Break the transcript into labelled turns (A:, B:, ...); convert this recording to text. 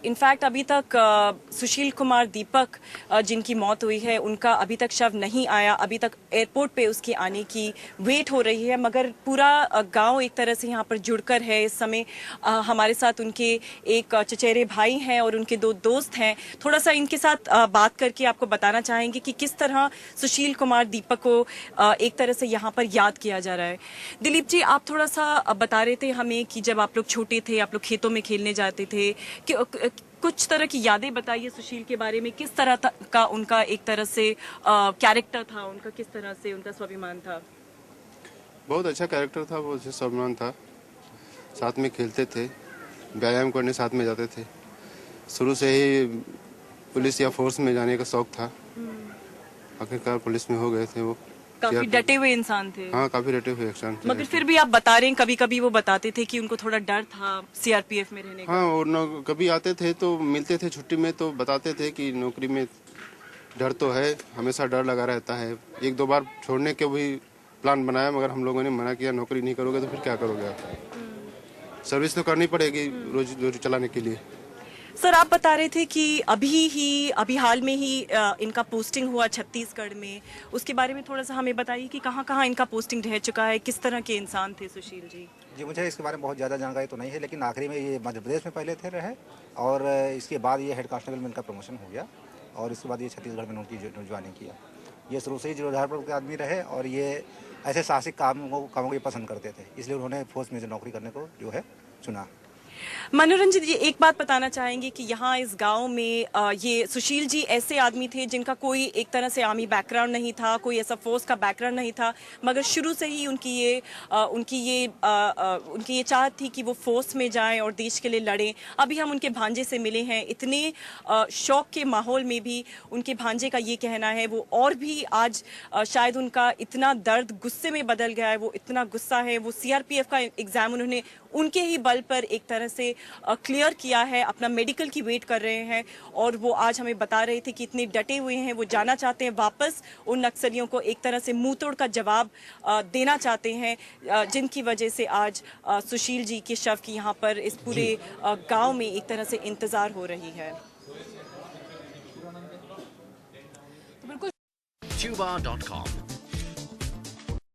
A: In fact अभी तक सुशील कुमार दीपक जिनकी मौत हुई है उनका अभी तक शव नहीं आया। अभी तक एयरपोर्ट पे उसके आने की वेट हो रही है, मगर पूरा गांव एक तरह से यहाँ पर जुड़कर है इस समय। हमारे साथ उनके एक चचेरे भाई हैं और उनके दो दोस्त हैं। थोड़ा सा इनके साथ बात करके आपको बताना चाहेंगे कि किस तरह सुशील कुमार दीपक को एक तरह से यहाँ पर याद किया जा रहा है। दिलीप जी, आप थोड़ा सा बता रहे थे हमें कि जब आप लोग छोटे थे, आप लोग खेतों में खेलने जाते थे, कि कुछ तरह की यादें बताइए सुशील के बारे में। किस तरह का उनका एक तरह से कैरेक्टर था, उनका किस तरह से उनका स्वाभिमान था?
B: बहुत अच्छा कैरेक्टर था, वो स्वाभिमान था। साथ में खेलते थे, व्यायाम करने साथ में जाते थे। शुरू से ही पुलिस या फोर्स में जाने का शौक था। आखिरकार पुलिस में हो गए थे। वो
A: काफी डटे हुए इंसान थे।
B: हाँ, काफी डटे हुए इंसान थे।
A: मगर फिर भी आप बता रहे हैं कभी कभी वो बताते थे कि उनको थोड़ा डर था सीआरपीएफ में रहने का।
B: हाँ, और कभी आते थे तो मिलते थे छुट्टी में, तो बताते थे कि नौकरी में डर तो है, हमेशा डर लगा रहता है। एक दो बार छोड़ने के भी प्लान बनाया, मगर हम लोगों ने मना किया। नौकरी नहीं करोगे तो फिर क्या करोगे आप? सर्विस तो करनी पड़ेगी रोजी रोटी चलाने के लिए।
A: सर, आप बता रहे थे कि अभी हाल में ही इनका पोस्टिंग हुआ छत्तीसगढ़ में। उसके बारे में थोड़ा सा हमें बताइए कि कहाँ कहाँ इनका पोस्टिंग रह चुका है, किस तरह के इंसान थे सुशील जी?
C: जी, मुझे इसके बारे में बहुत ज़्यादा जानकारी तो नहीं है, लेकिन आखिरी में ये मध्य प्रदेश में पहले थे रहे, और इसके बाद ये हेड कांस्टेबल में इनका प्रमोशन हो गया, और इसके बाद ये छत्तीसगढ़ में उनकी ज्वाइनिंग किया। ये शुरू से ही जोधारपुर के आदमी रहे, और ये ऐसे साहसिक कामों को ये पसंद करते थे, इसलिए उन्होंने फोर्स में नौकरी करने को जो है चुना।
A: मनोरंजन जी, एक बात बताना चाहेंगे कि यहाँ इस गांव में ये सुशील जी ऐसे आदमी थे जिनका कोई एक तरह से आर्मी बैकग्राउंड नहीं था, कोई ऐसा फोर्स का बैकग्राउंड नहीं था, मगर शुरू से ही उनकी ये चाहत थी कि वो फोर्स में जाएं और देश के लिए लड़ें। अभी हम उनके भांजे से मिले हैं, इतने शौक के माहौल में भी उनके भांजे का ये कहना है, वो और भी आज शायद उनका इतना दर्द गुस्से में बदल गया है, वो इतना गुस्सा है। वो सीआरपीएफ का एग्जाम उन्होंने उनके ही बल पर एक तरह से क्लियर किया है, अपना मेडिकल की वेट कर रहे हैं, और वो आज हमें बता रहे थे कि इतने डटे हुए हैं, वो जाना चाहते हैं वापस, उन नक्सलियों को एक तरह से मुंह तोड़ का जवाब देना चाहते हैं, जिनकी वजह से आज सुशील जी के शव की यहाँ पर इस पूरे गांव में एक तरह से इंतजार हो रही है। तो बिल्कुल